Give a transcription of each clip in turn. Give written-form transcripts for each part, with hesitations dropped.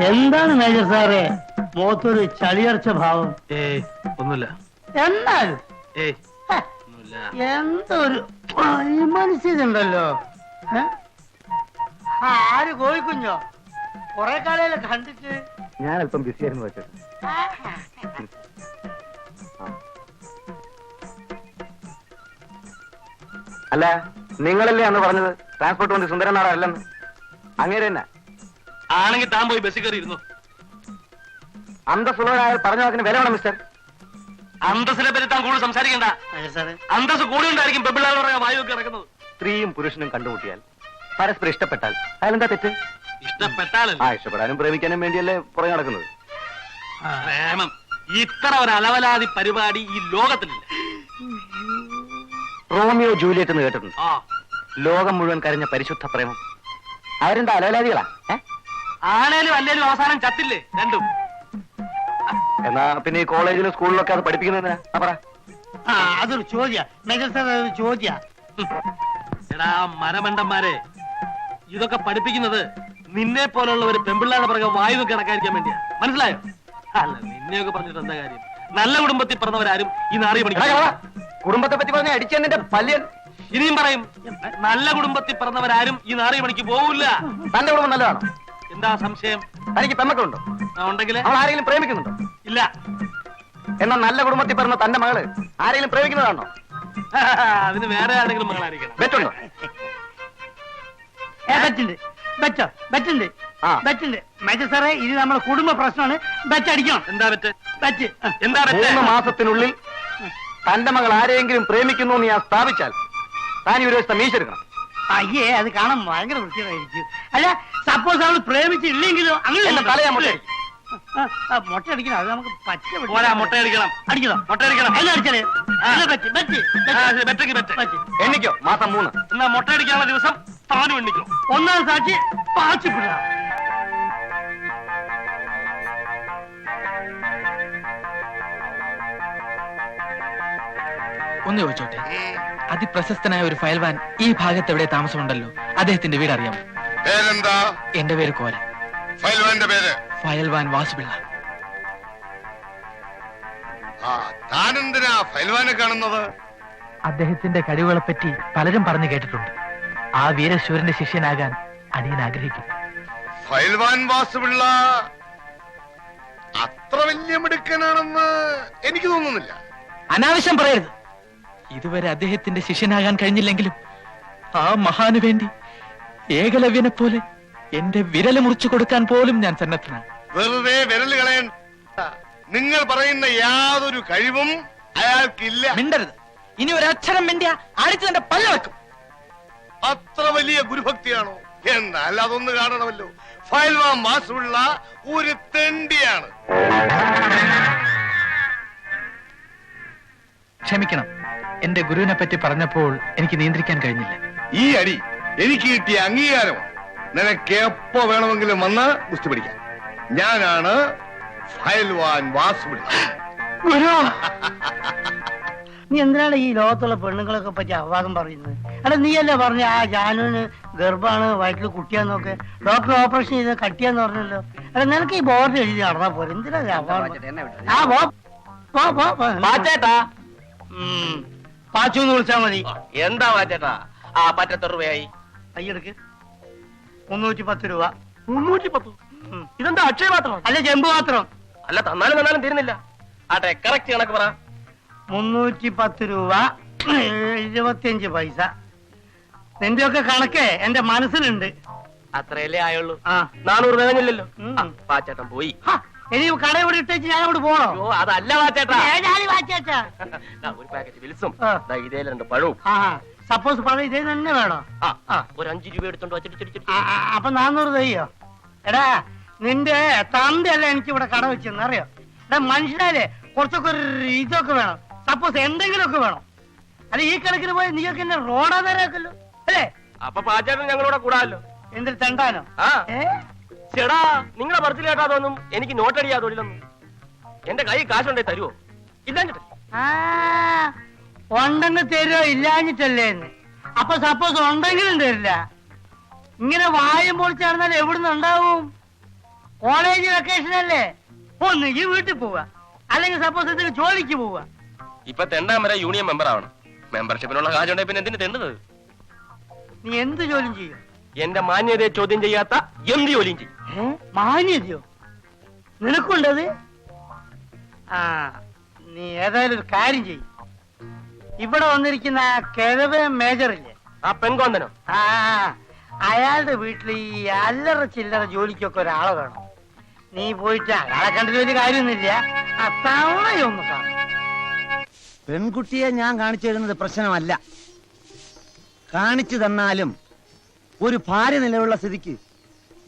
എന്താണ് മേജർ സാറേ മുഖത്തൊരു ചളിയർച്ച ഭാവം? ഒന്നുമില്ല. എന്നാലും എന്തൊരു മനസ്സിലുണ്ടല്ലോ. ആര് കോഴിക്കുഞ്ഞോ? കൊറേ കാലയിലെ കണ്ടിട്ട്. ഞാൻ അല്പം ബിസിയായിരുന്നു വെച്ചത്. അല്ല, നിങ്ങളല്ലേ അന്ന് പറഞ്ഞത് ട്രാൻസ്പോർട്ട് മന്ത്രി സുന്ദരൻ നായർ അല്ലെന്ന്? അങ്ങേര് തന്നെ ആണെങ്കിൽ താൻ പോയി ബസ്സിൽ കയറി ഇരുന്നു. അന്തസ്സുള്ളവരായ പറഞ്ഞ വാക്കിന് വില വേണം മിസ്റ്റർ. അന്തസ്സിനെ പറ്റി താൻ കൂടുതൽ സംസാരിക്കണ്ട. അന്തസ് കൂടി ഉണ്ടായിരിക്കും പെമ്പിള്ളാർ പറയാൻ വായുവൊക്കെ ഇറക്കുന്നത്. സ്ത്രീയും പുരുഷനും കണ്ടുമുട്ടിയാൽ പരസ്പരം ഇഷ്ടപ്പെട്ടാൽ അതിലെന്താ തെറ്റ്? ഇഷ്ടപ്പെട്ടാലല്ല, ഇഷ്ടപ്പെടാനും പ്രേമിക്കാനും വേണ്ടിയല്ലേ പുറകെ നടക്കുന്നത്. പ്രേമം ഇത്ര ഒരു അലവലാതി പരിപാടി ഈ ലോകത്തിലില്ല. റോമിയോ ജൂലിയറ്റ് എന്ന് കേട്ടിട്ടുണ്ട്. ലോകം മുഴുവൻ കരഞ്ഞ പരിശുദ്ധ പ്രേമം. അവരെന്താ അലവലാദികളാ? ആണേലും അല്ലേലും അവസാനം ചത്തില്ലേ രണ്ടും? എന്നാ പിന്നെ ഈ കോളേജിലും സ്കൂളിലൊക്കെ അത് പഠിപ്പിക്കുന്നതിനാ? അതൊരു ചോദ്യ മേജർ സാർ, അതൊരു ചോദ്യ. എടാ മരമണ്ടന്മാരെ, ഇതൊക്കെ പഠിപ്പിക്കുന്നത് നിന്നെ പോലുള്ള ഒരു പെമ്പിള്ളാരുടെ പുറകെ വായു കിടക്കാതിരിക്കാൻ വേണ്ടിയാ. മനസ്സിലായോ? അല്ല, നിന്നെയൊക്കെ പറഞ്ഞിട്ട് എന്താ കാര്യം? നല്ല കുടുംബത്തിൽ പിറന്നവരാരും ഈ നാറിയ പണിക്ക്. കുടുംബത്തെ പറ്റി പറഞ്ഞ അടിച്ചെന്നെ പല്യൻ. ഇനിയും പറയും, നല്ല കുടുംബത്തിൽ പിറന്നവരാരും ഈ നാറിയ പണിക്ക് പോവില്ല. തന്റെ കുടുംബം നല്ലതാണോ? എന്താ സംശയം? തനിക്ക് പെമ്മക്കളുണ്ടോ? ഉണ്ടെങ്കിൽ അവൾ ആരെങ്കിലും പ്രേമിക്കുന്നുണ്ടോ? ഇല്ല. എന്നാ നല്ല കുടുംബത്തിൽ പിറന്ന തന്റെ മകള് ആരെങ്കിലും പ്രേമിക്കുന്നതാണോ? അതിന് വേറെ ആരെങ്കിലും മകളായിരിക്കണം. ബെറ്റുണ്ടോ? മേജർ സാറേ, ഇത് നമ്മുടെ കുടുംബ പ്രശ്നമാണ്. ബെറ്റ് അടിക്കണം. എന്താ ബെറ്റ്? ബെറ്റ് എന്താ? 3 മാസത്തിനുള്ളിൽ തന്റെ മകൾ ആരെയെങ്കിലും പ്രേമിക്കുന്നു എന്ന് ഞാൻ സ്ഥാപിച്ചാൽ താൻ ഒരു ദിവസത്തെ മീശെടുക്കണം. അയ്യേ, അത് കാണാൻ ഭയങ്കര വൃത്തിയായിരിക്കും. അല്ല, സപ്പോസ് അവൾ പ്രേമിച്ചില്ലെങ്കിലോ? അങ്ങനെ തല ഞാൻ മുട്ട മുട്ട അടിക്കണം. അത് നമുക്ക് പച്ച മുട്ട അടിക്കണം. അടിക്കണം. മുട്ട അടിക്കണം. എല്ലാം അടിച്ചാലേ എണ്ണിക്കോ? മാസം 3. എന്നാ മുട്ട അടിക്കാനുള്ള ദിവസം താനും എണ്ണിക്കോ. ഒന്നാം സാക്ഷി പാച്ചിപ്പിട. ഒന്ന് ചോദിച്ചോട്ടെ, അതിപ്രശസ്തനായ ഒരു ഫയൽവാൻ ഈ ഭാഗത്ത് എവിടെ താമസമുണ്ടല്ലോ, അദ്ദേഹത്തിന്റെ വീട് അറിയാമോ? പേരെന്താ? എന്റെ പേര് കോര. ഫയൽവാന്റെ പേര്? ഫയൽവാൻ വാസുപിള്ള. താനെന്തിനാ ഫയൽവാനെ കാണുന്നത്? അദ്ദേഹത്തിന്റെ കഴിവുകളെ പറ്റി പലരും പറഞ്ഞു കേട്ടിട്ടുണ്ട്. ആ വീരശൂരന്റെ ശിഷ്യനാകാൻ അനിയൻ ആഗ്രഹിക്കുന്നു. ഫയൽവാൻ വാസുപിള്ള അത്ര വലിയ മിടുക്കനാണെന്ന് എനിക്ക് തോന്നുന്നില്ല. അനാവശ്യം പറയരുത്. ഇതുവരെ അദ്ദേഹത്തിന്റെ ശിഷ്യനാകാൻ കഴിഞ്ഞില്ലെങ്കിലും ആ മഹാന് വേണ്ടി ഏകലവ്യനെ പോലെ എന്റെ വിരല് മുറിച്ചു കൊടുക്കാൻ പോലും ഞാൻ സന്നദ്ധനാണ്. വെറുതെ വിരൽ കളയാൻ. നിങ്ങൾ പറയുന്ന യാതൊരു കഴിവും അയാൾക്കില്ല. മിണ്ടരുത്. ഇനി ഒരക്ഷരം മിണ്ടിയ അടിച്ചു തന്റെ പല്ല വെക്കും. അത്ര വലിയ ഗുരുഭക്തിയാണോ? എന്നാൽ അതൊന്ന് കാണണമല്ലോ. ഫയൽവാൻ വാസുപിള്ള ഒരു തെണ്ടിയാണ്. ക്ഷമിക്കണം, എന്റെ ഗുരുവിനെ പറ്റി പറഞ്ഞപ്പോൾ എനിക്ക് നിയന്ത്രിക്കാൻ കഴിഞ്ഞില്ല. ഈ അടി എനിക്ക് കിട്ടിയ അംഗീകാരമാണ്. നിനക്ക് എപ്പോ വേണമെങ്കിലും വന്ന് ഗുസ്തി പിടിക്കാം. ഞാനാണ് ഫയൽവാൻ വാസുപിള്ള. ഗുരു, നീ എന്തിനാണ് ഈ ലോകത്തുള്ള പെണ്ണുങ്ങളൊക്കെ പറ്റി അപവാദം പറയുന്നത്? അല്ല, നീയല്ലേ പറഞ്ഞ ആ ജാനുവിന് ഗർഭാണ്, വയറ്റിൽ കുട്ടിയാന്നൊക്കെ ഡോക്ടർ ഓപ്പറേഷൻ ചെയ്ത് കട്ടിയാന്ന് പറഞ്ഞല്ലോ. അല്ല, നിനക്ക് ഈ ബോർഡ് എഴുതി നടന്നാ പോലെ എന്തിനാ പാച്ചൂന്ന് വിളിച്ചാ മതി. എന്താ വാച്ചേട്ടാ? പറ്റത്ര രൂപയായി. കയ്യെടുക്ക്. 310 രൂപ. 310? ഇതെന്താ അക്ഷയ പാത്രം? അല്ല, ചെമ്പ് പാത്രം. അല്ല, തന്നാലും തീരുന്നില്ല. ആട്ടെ, കറക്റ്റ് കണക്ക് പറ. 310 രൂപ 25 പൈസ. നിന്റെ ഒക്കെ കണക്ക് എന്റെ മനസ്സിലുണ്ട്. അത്രയല്ലേ ആയുള്ളൂ. 400 തികഞ്ഞില്ലല്ലോ. പാച്ചേട്ടൻ പോയി. ഇനി കട ഇവിടെ ഇട്ടേച്ച് ഞാൻ അവിടെ പോണോ? അതല്ല വാച്ചേട്ടാ. ഒരു പാക്കറ്റ് വിൽസും ഇതേ 2 പഴവും. സപ്പോസ് പഴം ഇതേ തന്നെ വേണോ? ഒരു 5 രൂപ എടുത്തോണ്ട് വച്ചിട്ട്. അപ്പൊ 400 തയ്യോ? എടാ, നിന്റെ തന്തയല്ല എനിക്ക് ഇവിടെ കട വെച്ചെന്ന് അറിയോ? എടാ, മനുഷ്യനാലേ കുറച്ചൊക്കെ ഒരു ഇതൊക്കെ വേണം. സപ്പോസ് എന്തെങ്കിലുമൊക്കെ വേണം. അല്ല, ഈ കണക്കിന് പോയി നീയൊക്കെ എന്നെ റോഡാ നേരാക്കല്ലോ അല്ലേ? അപ്പൊ പാച്ചേട്ടൻ ഞങ്ങളോടെ കൂടാല്ലോ. എന്തിൽ തെണ്ടാനോ? ചേടാ, നിങ്ങളെ പറച്ചിൽ കേട്ടാതൊന്നും എനിക്ക് നോട്ടടിയാ തൊഴിലൊന്നും. എന്റെ കൈ കാശുണ്ടേ തരുവോ? ഇല്ലാഞ്ഞിട്ട് ഉണ്ടെന്ന് തരുമോ? ഇല്ലാഞ്ഞിട്ടല്ലേ എന്ന്. അപ്പൊ സപ്പോസ് ഉണ്ടെങ്കിലും തരില്ല. ഇങ്ങനെ വായം പൊളിച്ച് നടന്നാൽ എവിടുന്ന് ഉണ്ടാവും? കോളേജ് വെക്കേഷൻ അല്ലേ, ഒന്നുകിൽ വീട്ടിൽ പോവുക, അല്ലെങ്കിൽ സപ്പോസ് ഇതിന് ജോലിക്ക് പോവുക. ഇപ്പൊ തെണ്ടാൻ വരെ യൂണിയൻ മെമ്പർ ആവണം. മെമ്പർഷിപ്പിനുള്ള കാശുണ്ടെങ്കിൽ പിന്നെ എന്തിനു തെണ്ടുന്നത്? നീ എന്ത് ജോലിയും ചെയ്യും? എന്റെ മാന്യതയെ ചോദ്യം ചെയ്യാത്ത എന്ത് ജോലിയും ചെയ്യും. മാന്യതയോ നിനക്കുണ്ടത്? ആ, നീ ഏതായാലും ഒരു കാര്യം ചെയ്യും. ഇവിടെ വന്നിരിക്കുന്ന ആ കിഴവ മേജറില്ലേ, ആ പെൺകോന്തനോ? ആ, അയാളുടെ വീട്ടിൽ ഈ അല്ലറ ചില്ലറ ജോലിക്കൊക്കെ ഒരാളെ വേണം. നീ പോയിട്ട് അയാളെ കണ്ടിട്ട് വലിയ കാര്യമൊന്നുമില്ല, ആ തവണയൊന്ന് കാണും. പെൺകുട്ടിയെ ഞാൻ കാണിച്ചു തരുന്നത് പ്രശ്നമല്ല. കാണിച്ചു തന്നാലും ഒരു ഭാര്യ നിലയുള്ള സ്ഥിതിക്ക്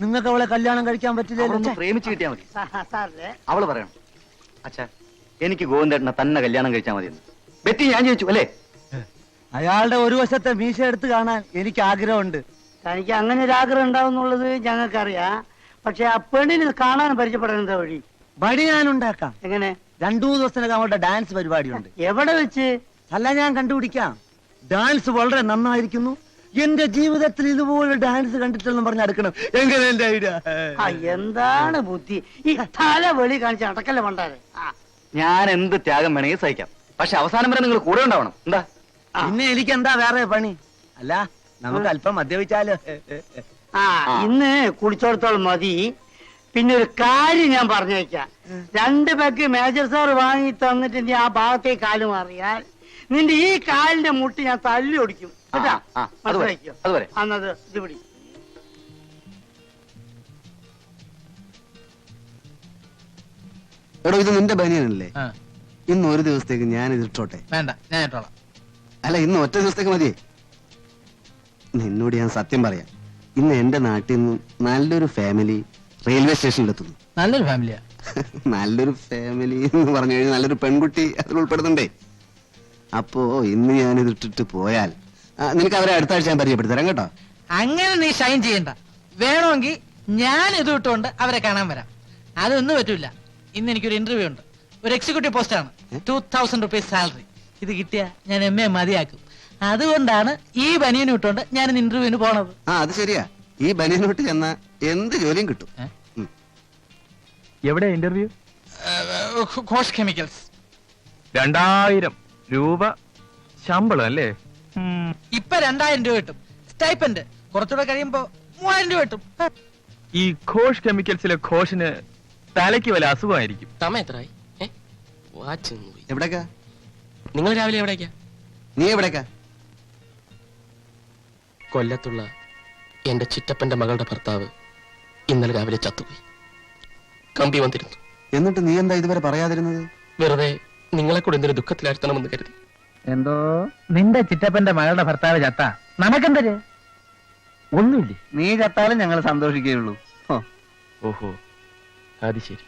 നിങ്ങൾക്ക് അവളെ കല്യാണം കഴിക്കാൻ പറ്റില്ലല്ലോ. പ്രേമിച്ചു കിട്ടിയാ മതി. സാറില്ലേ, അവള് പറയണം, അച്ഛാ എനിക്ക് ഗോവിന്ദേട്ടനെ തന്നെ കല്യാണം കഴിച്ചാൽ മതി എന്ന്. ബെറ്റി ഞാൻ ചോദിച്ചു അല്ലേ? അയാളുടെ ഒരു വശത്തെ മീശ എടുത്ത് കാണാൻ എനിക്ക് ആഗ്രഹമുണ്ട്. തനിക്ക് അങ്ങനെ ഒരു ആഗ്രഹം ഉണ്ടാവുന്നുള്ളത് ഞങ്ങൾക്കറിയാം. പക്ഷെ ആ പെണ്ണിന് കാണാൻ പരിചയപ്പെടാൻ എന്താ വഴി? വഴി ഞാൻ ഉണ്ടാക്കാം. എങ്ങനെ? 2-3 ദിവസത്തിനകം അവളുടെ ഡാൻസ് പരിപാടിയുണ്ട്. എവിടെ വെച്ച്? അല്ല, ഞാൻ കണ്ടുപിടിക്കാം. ഡാൻസ് വളരെ നന്നായിരിക്കുന്നു, എന്റെ ജീവിതത്തിൽ ഇതുപോലെ ഡാൻസ് കണ്ടിട്ടെന്ന് പറഞ്ഞ് അടുക്കണം. എങ്ങനെ എന്റെ ഐഡിയ? ആ, എന്താണ് ബുദ്ധി? ഈ തല വെളി കാണിച്ച് അടക്കല്ല പണ്ടാരെ. ഞാൻ എന്ത് ത്യാഗം വേണമെങ്കിൽ സഹിക്കാം, പക്ഷെ അവസാനം വരെ നിങ്ങൾ കൂടെ ഉണ്ടാവണം. എന്താ? പിന്നെ എനിക്ക് എന്താ വേറെ പണി? അല്ല, നമുക്ക് അല്പം മദ്യപിച്ചാലോ? ആ, ഇന്ന് കുടിച്ചോടത്തോളം മതി. പിന്നെ ഒരു കാര്യം ഞാൻ പറഞ്ഞു വെക്കാം. 2 പെഗ് മേജർ സാർ വാങ്ങി തന്നിട്ട് നീ ആ ഭാഗത്തേക്ക് കാല് മാറിയാൽ നിന്റെ ഈ കാലിന്റെ മുട്ടി ഞാൻ തല്ലി ഒടിക്കും. കേട്ടാ? മനസ്സിലാക്കിയോ? അതുവരെ അന്നത് ഇത് പിടി. എടോ, ഇത് നിന്റെ ബനിയനല്ലേ? ഇന്ന് ഒരു ദിവസത്തേക്ക് ഞാൻ ഇത് ഇട്ടോട്ടെ? വേണ്ട, ഞാൻ ഇട്ടോളാം. അല്ല, ഇന്ന് ഒറ്റ ദിവസത്തേക്ക് മതിയേ. നിന്നോട് ഞാൻ സത്യം പറയാം, ഇന്ന് എന്റെ നാട്ടിൽ നിന്ന് നല്ലൊരു ഫാമിലി റെയിൽവേ സ്റ്റേഷനിലെത്തുന്നു. നല്ലൊരു ഫാമിലിയാ. നല്ലൊരു ഫാമിലി എന്ന് പറഞ്ഞു കഴിഞ്ഞാൽ നല്ലൊരു പെൺകുട്ടി അതിൽ ഉൾപ്പെടുന്നുണ്ടേ. അപ്പോ ഇന്ന് ഞാൻ ഇത് ഇട്ടിട്ട് പോയാൽ നിനക്ക് അവരെ അടുത്ത ആഴ്ച ഞാൻ പരിചയപ്പെടുത്തി തരാം കേട്ടോ. അങ്ങനെ നീ ഷൈൻ ചെയ്യണ്ട. വേണമെങ്കിൽ ഞാൻ ഇത് ഇട്ടുകൊണ്ട് അവരെ കാണാൻ വരാം. അതൊന്നും പറ്റൂല. ഇന്ന് എനിക്കൊരു ഇന്റർവ്യൂ ഉണ്ട്. ഒരു എക്സിക്യൂട്ടീവ് പോസ്റ്റ് ആണ്. 2000 rupees സാലറി. ഇത് കിട്ടിയാ ഞാൻ MA മതിയാക്കും. അതുകൊണ്ടാണ് ഈ ബനിയൻ ഇട്ടുകൊണ്ട് ഞാൻ ഇന്റർവ്യൂവിന് പോണത്. അത് ശരിയാ, ഈ ബനിയനോട്ട് ചെന്ന എന്ത് ജോലിയും കിട്ടും. എവിടെ ഇന്റർവ്യൂ? ഘോഷ് കെമിക്കൽസ്. 2000 രൂപ ശമ്പളം അല്ലേ? ഇപ്പൊ 2000 രൂപ കിട്ടും. സ്റ്റൈപ്പൻഡ് കുറച്ചുകൂടെ കഴിയുമ്പോ 3000 രൂപ കിട്ടും. ഈ ഘോഷ് കെമിക്കൽസിലെ ഘോഷിന് തലയ്ക്ക് വല്ല അസുഖമായിരിക്കും. സമയം എത്രയായി? വാച്ച് എവിടേക്കാ? നിങ്ങൾ രാവിലെ എവിടേക്കാ? നീ എവിടേക്കാ? കൊല്ലത്തുള്ള എന്റെ ചിറ്റപ്പന്റെ മകളുടെ ഭർത്താവ് ഇന്നലെ രാവിലെ ചത്തുപോയി. കമ്പി വന്നിരുന്നു. എന്നിട്ട് നീ എന്താ ഇതുവരെ പറയാതിരുന്നത്? വെറുതെ നിങ്ങളെ കൂടെ എന്തൊരു ദുഃഖത്തിലാഴ്ത്തണമെന്ന് കരുതി. എന്തോ നിന്റെ ചിറ്റപ്പന്റെ മകളുടെ ഭർത്താവ് ചത്ത നമുക്കെന്തര്? ഒന്നുമില്ലേ. നീ ചത്താലും ഞങ്ങൾ സന്തോഷിക്കുകയുള്ളൂ. ഓഹോ, അത് ശരി.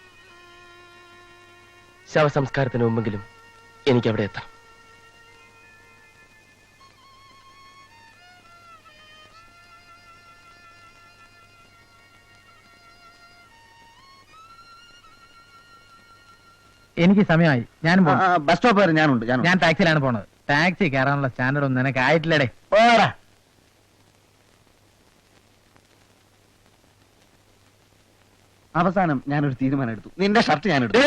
ശവസംസ്കാരത്തിന് മുമ്പെങ്കിലും എനിക്ക് അവിടെ എത്താം. എനിക്ക് സമയമായി. ഞാനും ബസ് സ്റ്റോപ്പ് വരെ ഞാനുണ്ട്. ഞാൻ ടാക്സിയിലാണ് പോണത്. ടാക്സി കയറാനുള്ള സ്റ്റാൻഡേർഡ് ഒന്നും നിനക്ക് ആയിട്ടില്ലടേ. അവസാനം ഞാനൊരു തീരുമാനം എടുത്തു. നിന്റെ ഷർട്ട് ഞാൻ എടുത്തു.